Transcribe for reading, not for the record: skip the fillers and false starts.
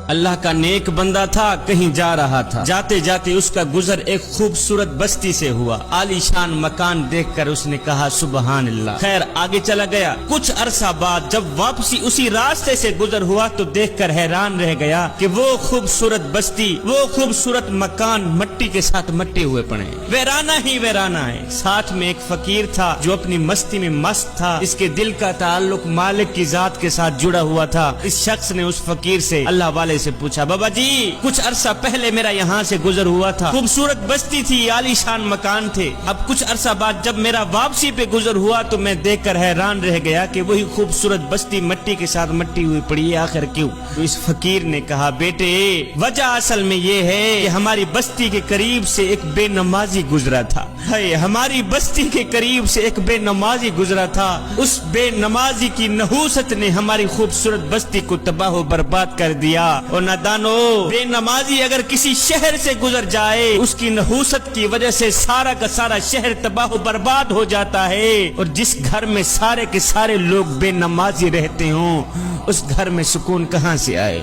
اللہ کا نیک بندہ تھا، کہیں جا رہا تھا، جاتے جاتے اس کا گزر ایک خوبصورت بستی سے ہوا۔ عالی شان مکان دیکھ کر اس نے کہا سبحان اللہ، خیر آگے چلا گیا۔ کچھ عرصہ بعد جب واپسی اسی راستے سے گزر ہوا تو دیکھ کر حیران رہ گیا کہ وہ خوبصورت بستی، وہ خوبصورت مکان مٹی کے ساتھ مٹے ہوئے پڑے، ویرانہ ہی ویرانہ ہے۔ ساتھ میں ایک فقیر تھا جو اپنی مستی میں مست تھا، اس کے دل کا تعلق مالک کی ذات کے ساتھ جڑا ہوا تھا۔ اس شخص نے اس فقیر سے، اللہ والے سے پوچھا، بابا جی کچھ عرصہ پہلے میرا یہاں سے گزر ہوا تھا، خوبصورت بستی تھی، عالی شان مکان تھے، اب کچھ عرصہ بعد جب میرا واپسی پہ گزر ہوا تو میں دیکھ کر حیران رہ گیا کہ وہی خوبصورت بستی مٹی کے ساتھ مٹی ہوئی پڑی ہے، آخر کیوں؟ تو اس فقیر نے کہا، بیٹے وجہ اصل میں یہ ہے کہ ہماری بستی کے قریب سے ایک بے نمازی گزرا تھا، ہماری بستی کے قریب سے ایک بے نمازی گزرا تھا، اس بے نمازی کی نحوست نے ہماری خوبصورت بستی کو تباہ و برباد کر دیا۔ اور نادانو، بے نمازی اگر کسی شہر سے گزر جائے اس کی نحوست کی وجہ سے سارا کا سارا شہر تباہ و برباد ہو جاتا ہے، اور جس گھر میں سارے کے سارے لوگ بے نمازی رہتے ہوں اس گھر میں سکون کہاں سے آئے؟